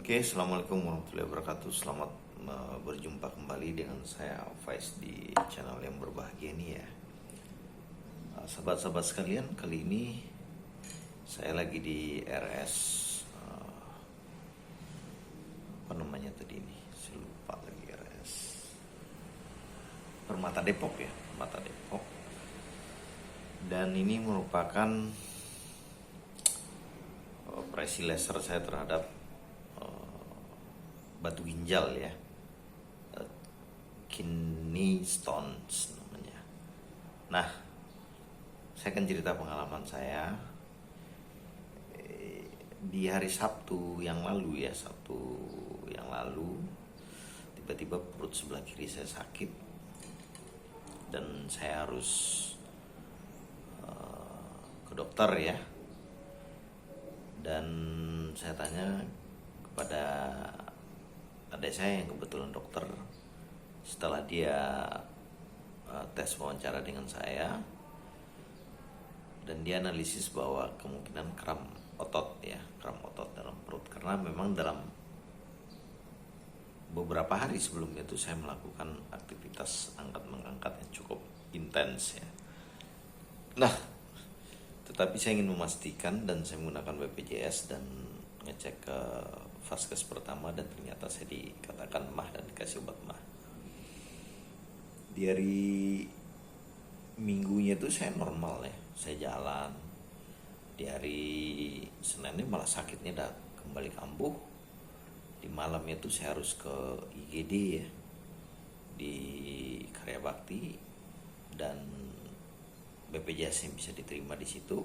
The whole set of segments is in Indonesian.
Oke, assalamualaikum warahmatullahi wabarakatuh. Selamat berjumpa kembali dengan saya Faiz di channel yang berbahagia ini ya. Sahabat-sahabat sekalian, kali ini saya lagi di RS apa namanya tadi ini? Saya lupa lagi RS Permata Depok ya, Permata Depok. Dan ini merupakan operasi laser saya terhadap batu ginjal ya, kidney stones namanya. Nah, saya akan cerita pengalaman saya di hari Sabtu yang lalu ya, tiba-tiba perut sebelah kiri saya sakit dan saya harus ke dokter ya. Dan saya tanya kepada adik saya yang kebetulan dokter. Setelah dia tes wawancara dengan saya, dan dia analisis bahwa kemungkinan kram otot dalam perut, karena memang dalam beberapa hari sebelumnya itu saya melakukan aktivitas angkat mengangkat yang cukup intens ya. Nah, tetapi saya ingin memastikan dan saya menggunakan BPJS dan ngecek ke vaskes pertama, dan ternyata saya dikatakan mah dan dikasih obat mah. Di hari Minggunya itu saya normal ya, saya jalan. Di hari Seninnya malah sakitnya udah kembali kambuh. Di malamnya itu saya harus ke IGD ya, di Karya Bakti, dan BPJS yang bisa diterima di situ.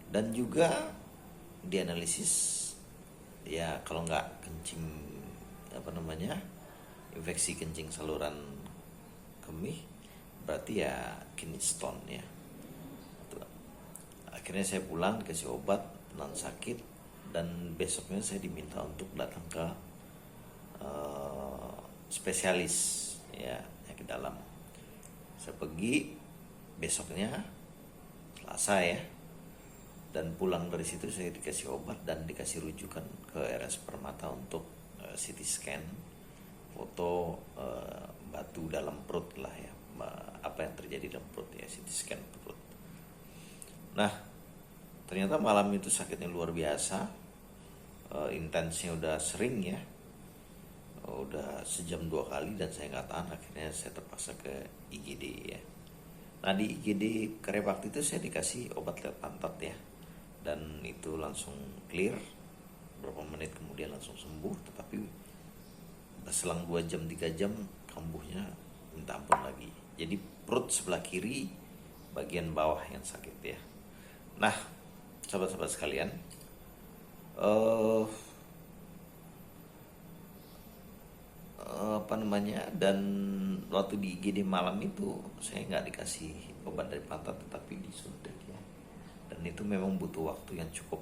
Dan juga dianalisis ya, kalau nggak kencing infeksi kencing saluran kemih, berarti ya kidney stone ya. Akhirnya saya pulang dikasih obat non sakit, dan besoknya saya diminta untuk datang ke spesialis ya penyakit dalam. Saya pergi besoknya Selasa ya, dan pulang dari situ saya dikasih obat dan dikasih rujukan ke RS Permata untuk CT scan, foto batu dalam perut lah ya, apa yang terjadi dalam perut ya, CT scan perut. Nah, ternyata malam itu sakitnya luar biasa, intensnya udah sering ya, udah sejam 2 kali, dan saya nggak tahan. Akhirnya saya terpaksa ke IGD ya. Nah, di IGD Karya Bakti itu saya dikasih obat lewat pantat ya, dan itu langsung clear. Berapa menit kemudian langsung sembuh, tetapi selang 2 jam 3 jam kambuhnya minta ampun lagi. Jadi perut sebelah kiri bagian bawah yang sakit ya. Nah, sahabat-sahabat sekalian, dan waktu di IGD malam itu saya nggak dikasih obat dari pantat, tetapi disuntik ya. Dan itu memang butuh waktu yang cukup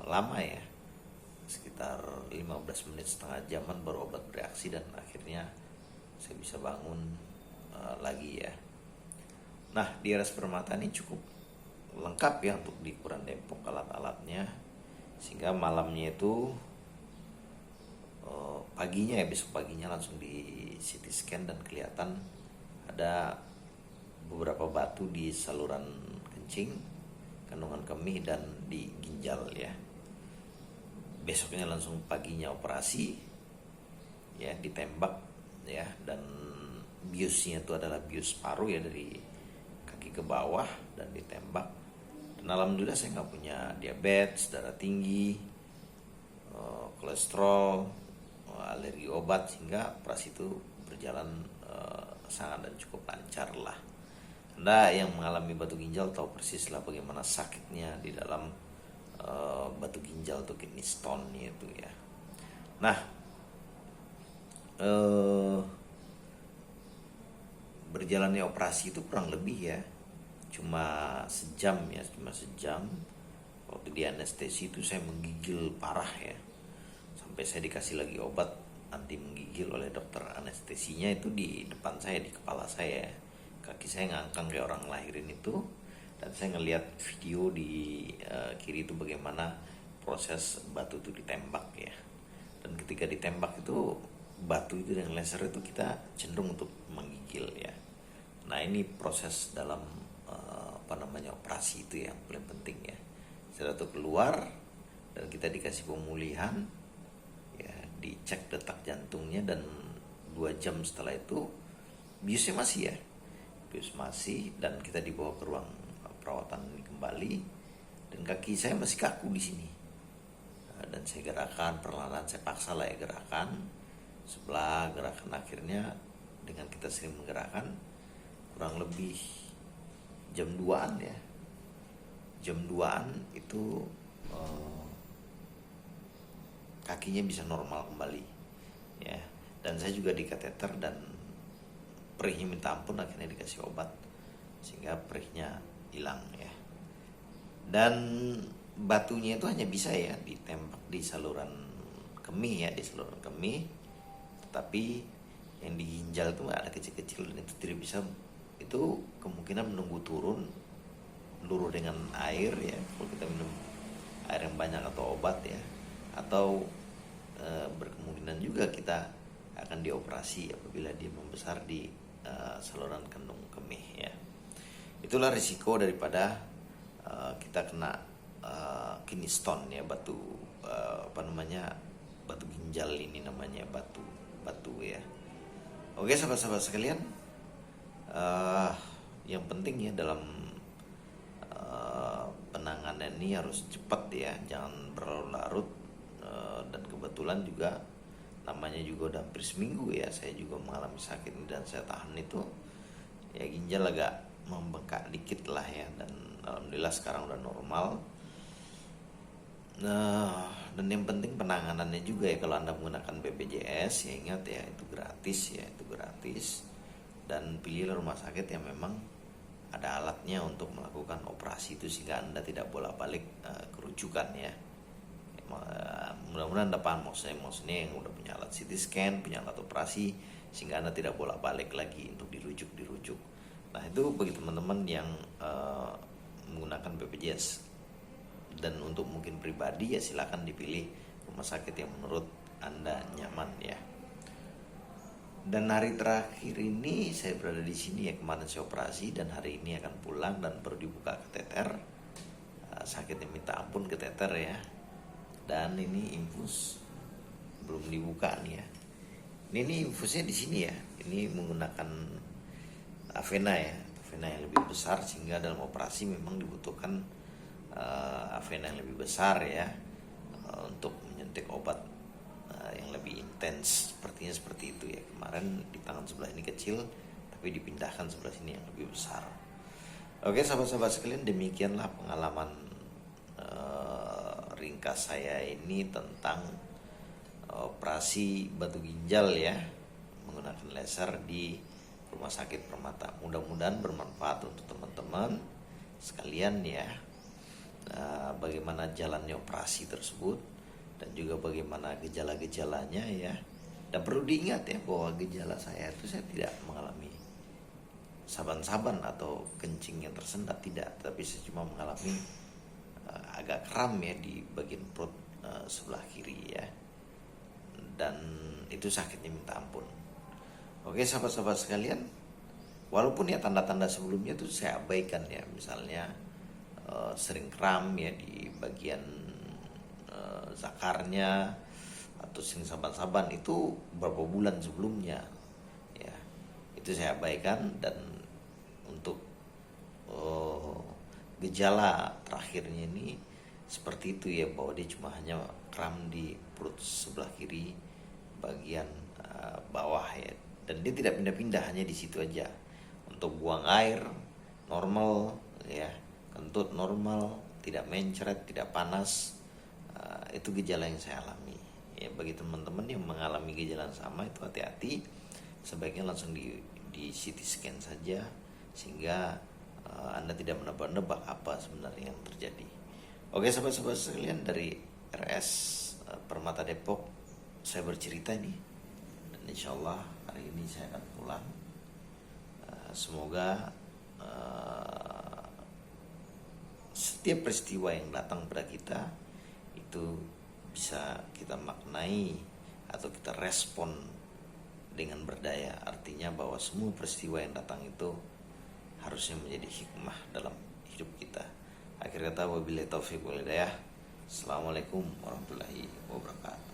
lama ya, sekitar 15 menit, setengah jaman baru obat bereaksi, dan akhirnya saya bisa bangun lagi ya. Nah, di RS Permata ini cukup lengkap ya untuk di ukuran Depok alat-alatnya, sehingga malamnya itu paginya ya, besok paginya langsung di CT scan dan kelihatan ada beberapa batu di saluran kencing, kandungan kemih, dan di ginjal ya. Besoknya langsung paginya operasi ya, ditembak ya, dan biusnya itu adalah bius paru ya, dari kaki ke bawah, dan ditembak. Dan alhamdulillah saya nggak punya diabetes, darah tinggi, kolesterol, alergi obat, sehingga operasi itu berjalan sangat dan cukup lancar lah. Anda yang mengalami batu ginjal tahu persis lah bagaimana sakitnya di dalam batu ginjal atau kidney stone itu ya. Nah, berjalannya operasi itu kurang lebih ya cuma sejam. Waktu di anestesi itu saya menggigil parah ya, sampai saya dikasih lagi obat anti menggigil oleh dokter anestesinya itu di depan saya, di kepala saya. Kaki saya ngangkang kayak orang lahirin itu, dan saya ngelihat video di kiri itu bagaimana proses batu itu ditembak ya. Dan ketika ditembak itu batu itu dengan laser itu kita cenderung untuk menggigil ya. Nah ini proses dalam operasi itu yang paling penting ya. Setelah itu keluar dan kita dikasih pemulihan ya, dicek detak jantungnya, dan 2 jam setelah itu biusnya masih ya, bius masih, dan kita dibawa ke ruang perawatan kembali, dan kaki saya masih kaku di sini. Dan saya gerakan perlahan, saya paksa lah ya gerakan. Setelah gerakan akhirnya dengan kita sering menggerakkan kurang lebih jam 2-an ya, jam 2-an itu kakinya bisa normal kembali ya. Dan saya juga di kateter dan perihnya minta ampun, akhirnya dikasih obat sehingga perihnya hilang ya. Dan batunya itu hanya bisa ya ditembak di saluran kemih ya, di saluran kemih, tapi yang di ginjal itu ada kecil-kecil dan itu tidak bisa, itu kemungkinan menunggu turun luruh dengan air ya, kalau kita minum air yang banyak atau obat ya, atau berkemungkinan juga kita akan dioperasi apabila dia membesar di saluran kandung kemih ya. Itulah risiko daripada kita kena kidney stone ya, batu batu ginjal ini namanya batu ya. Oke sahabat-sahabat sekalian, yang penting ya dalam penanganan ini harus cepat ya, jangan berlarut-larut. Dan kebetulan juga namanya juga udah hampir seminggu ya saya juga mengalami sakit ini, dan saya tahan itu ya, ginjal agak membengkak dikit lah ya, dan alhamdulillah sekarang udah normal. Nah, dan yang penting penanganannya juga ya, kalau Anda menggunakan BPJS ya ingat ya, itu gratis ya, itu gratis. Dan pilihlah rumah sakit yang memang ada alatnya untuk melakukan operasi itu sehingga Anda tidak bolak-balik kerujukan ya. Mudah-mudahan Anda paham maksudnya yang udah punya alat CT scan, punya alat operasi, sehingga Anda tidak bolak-balik lagi untuk dirujuk. Nah itu bagi teman-teman yang menggunakan BPJS. Dan untuk mungkin pribadi ya silakan dipilih rumah sakit yang menurut Anda nyaman ya. Dan hari terakhir ini saya berada di sini ya, kemarin saya operasi dan hari ini akan pulang dan baru dibuka kateter. Sakitnya minta ampun kateter ya. Dan ini infus belum dibuka nih ya. Ini infusnya di sini ya. Ini menggunakan Avena ya, Avena yang lebih besar, sehingga dalam operasi memang dibutuhkan Avena yang lebih besar ya, untuk menyuntik obat yang lebih intens. Sepertinya seperti itu ya. Kemarin di tangan sebelah ini kecil, tapi dipindahkan sebelah sini yang lebih besar. Oke sahabat-sahabat sekalian, demikianlah pengalaman ringkas saya ini tentang operasi batu ginjal ya menggunakan laser di Rumah Sakit Permata. Mudah-mudahan bermanfaat untuk teman-teman sekalian ya, bagaimana jalannya operasi tersebut dan juga bagaimana gejala-gejalanya ya. Dan perlu diingat ya bahwa gejala saya itu, saya tidak mengalami saban-saban atau kencing yang tersendat, tidak, tapi saya cuma mengalami agak kram ya di bagian perut sebelah kiri ya, dan itu sakitnya minta ampun. Oke sahabat-sahabat sekalian, walaupun ya tanda-tanda sebelumnya itu saya abaikan ya, misalnya sering kram ya di bagian zakarnya, atau sering saban-saban, itu beberapa bulan sebelumnya ya, itu saya abaikan. Dan untuk gejala terakhirnya ini seperti itu ya, bahwa dia cuma hanya kram di perut sebelah kiri bagian bawah ya, dan dia tidak pindah-pindah, hanya di situ aja. Untuk buang air normal ya, kentut normal, tidak mencret, tidak panas. Itu gejala yang saya alami ya. Bagi teman-teman yang mengalami gejala yang sama, itu hati-hati, sebaiknya langsung di CT scan saja, sehingga Anda tidak menebak-nebak apa sebenarnya yang terjadi. Oke sahabat-sahabat sekalian, dari RS Permata Depok saya bercerita ini, dan insya Allah hari ini saya akan pulang. Semoga setiap peristiwa yang datang pada kita itu bisa kita maknai atau kita respon dengan berdaya. Artinya bahwa semua peristiwa yang datang itu harusnya menjadi hikmah dalam hidup kita. Akhir kata, wabillahi taufiq wal hidayah. Assalamualaikum warahmatullahi wabarakatuh.